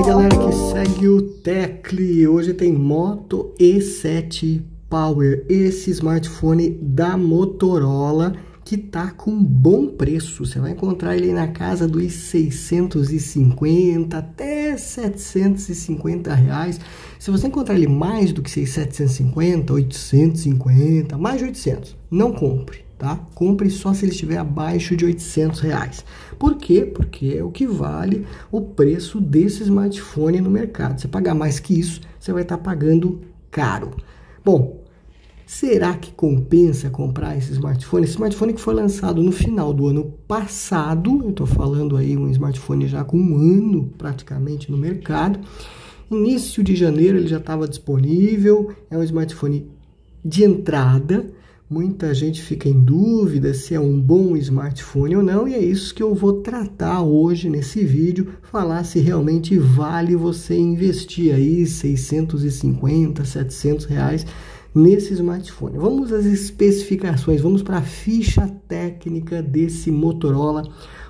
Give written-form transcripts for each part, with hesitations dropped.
aí galera que segue o Tecli, hoje tem Moto E7 Power, esse smartphone da Motorola que tá com bom preço. Você vai encontrar ele na casa dos 650 até 750 reais. Se você encontrar ele mais do que 750, 850, mais de 800, não compre, tá? Compre só se ele estiver abaixo de 800 reais. Por quê? Porque é o que vale o preço desse smartphone no mercado. Se pagar mais que isso, você vai estar pagando caro. Bom, será que compensa comprar esse smartphone? Esse smartphone que foi lançado no final do ano passado, eu estou falando aí um smartphone já com um ano praticamente no mercado. Início de janeiro ele já estava disponível, é um smartphone de entrada. Muita gente fica em dúvida se é um bom smartphone ou não, e é isso que eu vou tratar hoje nesse vídeo, falar se realmente vale você investir aí 650, 700 reais nesse smartphone. Vamos às especificações, vamos para a ficha técnica desse Motorola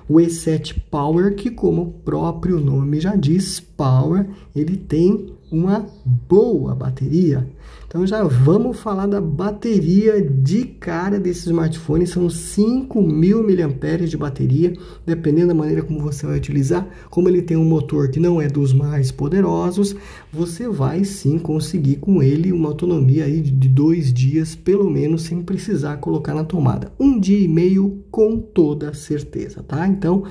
E7 Power, que como o próprio nome já diz, Power, ele tem uma boa bateria. Então já vamos falar da bateria de cara desse smartphone. São 5.000 mAh de bateria, dependendo da maneira como você vai utilizar. Como ele tem um motor que não é dos mais poderosos, você vai sim conseguir com ele uma autonomia aí de 2 dias, pelo menos, sem precisar colocar na tomada. 1 dia e meio com toda certeza, tá? Então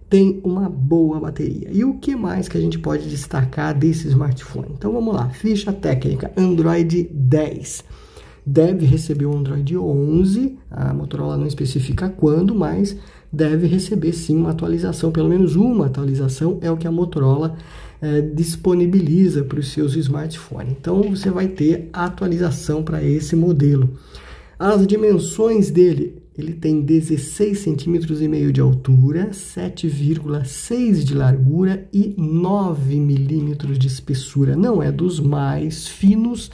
tem uma boa bateria. E o que mais que a gente pode destacar desse smartphone? Então vamos lá, ficha técnica, Android 10. Deve receber o Android 11, a Motorola não especifica quando, mas deve receber sim uma atualização, pelo menos uma atualização é o que a Motorola disponibiliza para os seus smartphones. Então você vai ter atualização para esse modelo. As dimensões dele, ele tem 16,5 centímetros de altura, 7,6 de largura e 9 milímetros de espessura. Não é dos mais finos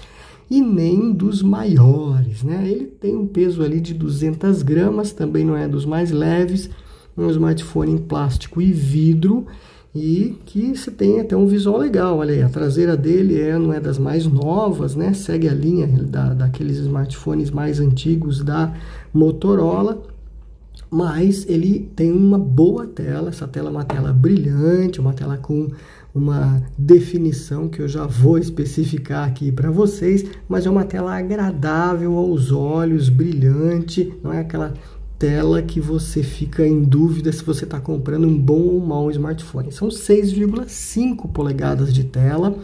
e nem dos maiores, né? Ele tem um peso ali de 200 gramas, também não é dos mais leves. Um smartphone em plástico e vidro e que você tem até um visual legal. Olha aí, a traseira dele não é das mais novas, né? Segue a linha daqueles smartphones mais antigos da Motorola, mas ele tem uma boa tela. Essa tela é uma tela brilhante, uma tela com uma definição que eu já vou especificar aqui para vocês, mas é uma tela agradável aos olhos, brilhante, não é aquela tela que você fica em dúvida se você está comprando um bom ou mau smartphone. São 6,5 polegadas de tela,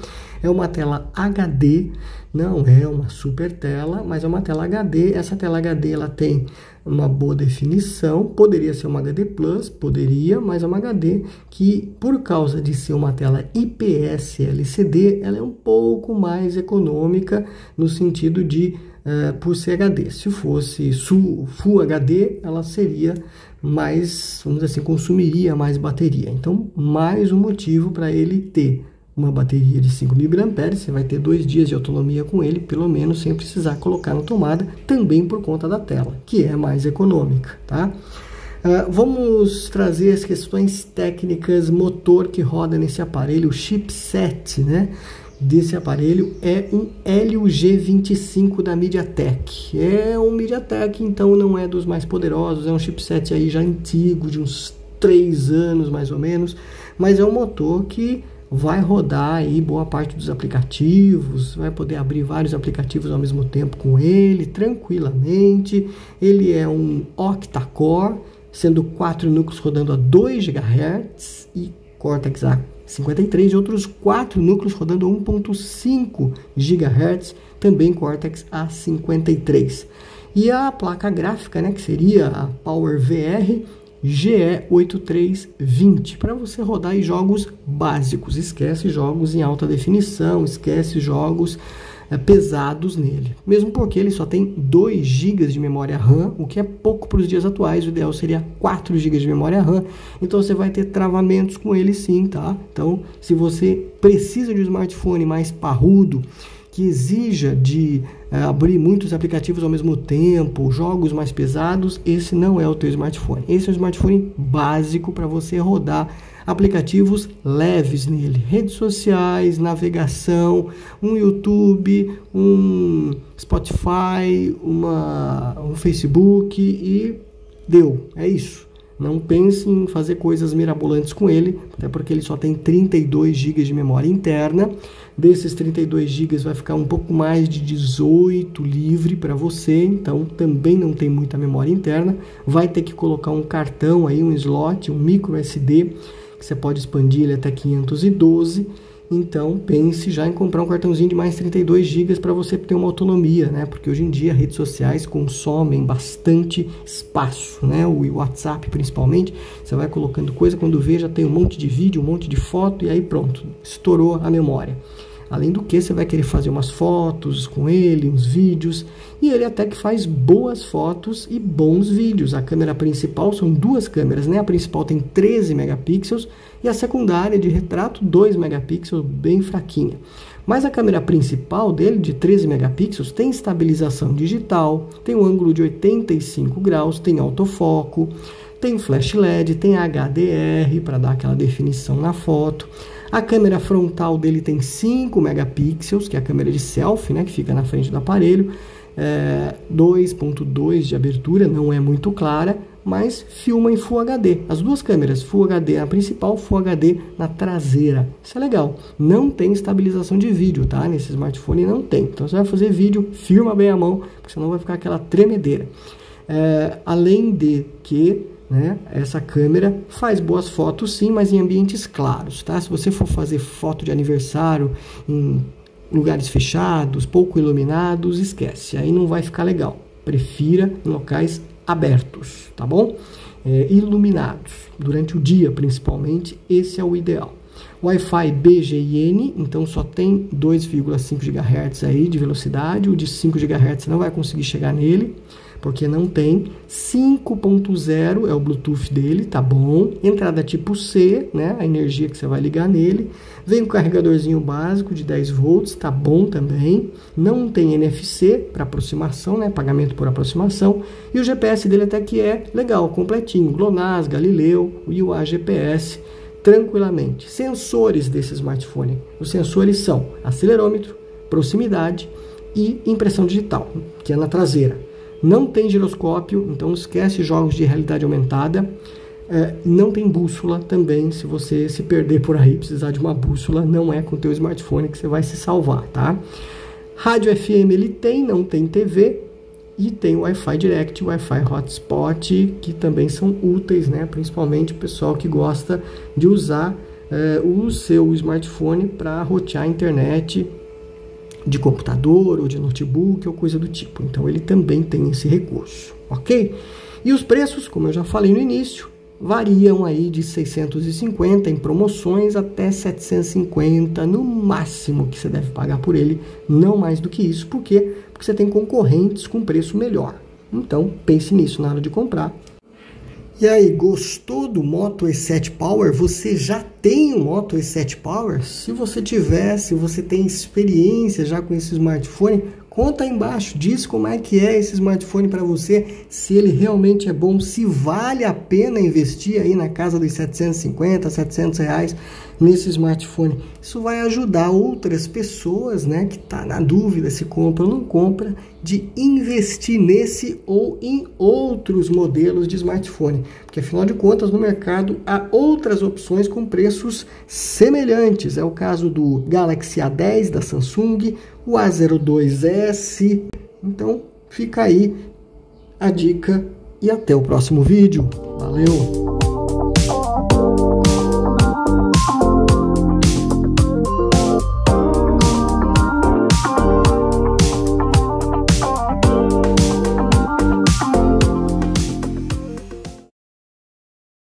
é uma tela HD, não é uma super tela, mas é uma tela HD. Essa tela HD ela tem uma boa definição, poderia ser uma HD Plus, poderia, mas é uma HD que, por causa de ser uma tela IPS LCD, ela é um pouco mais econômica no sentido de por ser HD. Se fosse Full HD, ela seria mais, vamos dizer assim, consumiria mais bateria. Então, mais um motivo para ele ter uma bateria de 5.000 mAh. Você vai ter 2 dias de autonomia com ele, pelo menos, sem precisar colocar na tomada, também por conta da tela, que é mais econômica, tá? Vamos trazer as questões técnicas, motor que roda nesse aparelho, o chipset, né? Desse aparelho é um Helio G25 da MediaTek. É um MediaTek, então não é dos mais poderosos, é um chipset aí já antigo, de uns 3 anos mais ou menos, mas é um motor que vai rodar aí boa parte dos aplicativos, vai poder abrir vários aplicativos ao mesmo tempo com ele, tranquilamente. Ele é um octa-core, sendo 4 núcleos rodando a 2 GHz e Cortex A53 e outros 4 núcleos rodando a 1.5 GHz, também Cortex A53. E a placa gráfica, né, que seria a PowerVR GE8320, para você rodar em jogos básicos. Esquece jogos em alta definição, esquece jogos pesados nele, mesmo porque ele só tem 2 GB de memória RAM, o que é pouco para os dias atuais. O ideal seria 4 GB de memória RAM, então você vai ter travamentos com ele sim, tá? Então, se você precisa de um smartphone mais parrudo, que exija de abrir muitos aplicativos ao mesmo tempo, jogos mais pesados, esse não é o teu smartphone. Esse é um smartphone básico para você rodar aplicativos leves nele, redes sociais, navegação, um YouTube, um Spotify, um Facebook e deu, é isso. Não pense em fazer coisas mirabolantes com ele, até porque ele só tem 32 GB de memória interna. Desses 32 GB vai ficar um pouco mais de 18 livre para você, então também não tem muita memória interna. Vai ter que colocar um cartão aí, um slot, um micro SD, que você pode expandir ele até 512. Então pense já em comprar um cartãozinho de mais 32 GB para você ter uma autonomia, né? Porque hoje em dia redes sociais consomem bastante espaço, né? O WhatsApp principalmente, você vai colocando coisa, quando vê já tem um monte de vídeo, um monte de foto e aí pronto, estourou a memória. Além do que, você vai querer fazer umas fotos com ele, uns vídeos, e ele até que faz boas fotos e bons vídeos. A câmera principal, são duas câmeras, né? A principal tem 13 megapixels e a secundária de retrato 2 megapixels, bem fraquinha. Mas a câmera principal dele, de 13 megapixels, tem estabilização digital, tem um ângulo de 85 graus, tem autofoco, tem flash LED, tem HDR para dar aquela definição na foto. A câmera frontal dele tem 5 megapixels, que é a câmera de selfie, né, que fica na frente do aparelho. 2.2 de abertura, não é muito clara, mas filma em Full HD. As duas câmeras, Full HD na principal, Full HD na traseira. Isso é legal. Não tem estabilização de vídeo, tá? Nesse smartphone não tem. Então você vai fazer vídeo, firma bem a mão, porque senão vai ficar aquela tremedeira. Além de que, né, essa câmera faz boas fotos sim, mas em ambientes claros, tá? Se você for fazer foto de aniversário em lugares fechados, pouco iluminados, esquece, aí não vai ficar legal. Prefira em locais abertos, tá bom? Iluminados, durante o dia principalmente, esse é o ideal. Wi-Fi BGN, então só tem 2,5 GHz aí de velocidade, o de 5 GHz não vai conseguir chegar nele, porque não tem. 5.0 é o Bluetooth dele, tá bom. Entrada tipo C, né, a energia que você vai ligar nele. Vem com carregadorzinho básico de 10 volts, tá bom também. Não tem NFC para aproximação, né, pagamento por aproximação. E o GPS dele até que é legal, completinho. GLONASS, Galileu e o AGPS, tranquilamente. Sensores desse smartphone. Os sensores são acelerômetro, proximidade e impressão digital, que é na traseira. Não tem giroscópio, então esquece jogos de realidade aumentada. Não tem bússola também, se você se perder por aí, precisar de uma bússola, não é com o teu smartphone que você vai se salvar, tá? Rádio FM ele tem, não tem TV, e tem o Wi-Fi Direct, Wi-Fi Hotspot, que também são úteis, né? Principalmente o pessoal que gosta de usar o seu smartphone para rotear a internet de computador ou de notebook ou coisa do tipo. Então ele também tem esse recurso, ok? E os preços, como eu já falei no início, variam aí de 650 em promoções até 750 no máximo que você deve pagar por ele, não mais do que isso. Por quê? Porque você tem concorrentes com preço melhor. Então pense nisso na hora de comprar. E aí, gostou do Moto E7 Power? Você já tem o Moto E7 Power? Se você tiver, se você tem experiência já com esse smartphone, conta aí embaixo, diz como é que é esse smartphone para você, se ele realmente é bom, se vale a pena investir aí na casa dos 750, 700 reais nesse smartphone. Isso vai ajudar outras pessoas, né, que tá na dúvida se compra ou não compra, de investir nesse ou em outros modelos de smartphone, porque afinal de contas no mercado há outras opções com preços semelhantes. É o caso do Galaxy A10 da Samsung, o A02S. Então fica aí a dica e até o próximo vídeo. Valeu!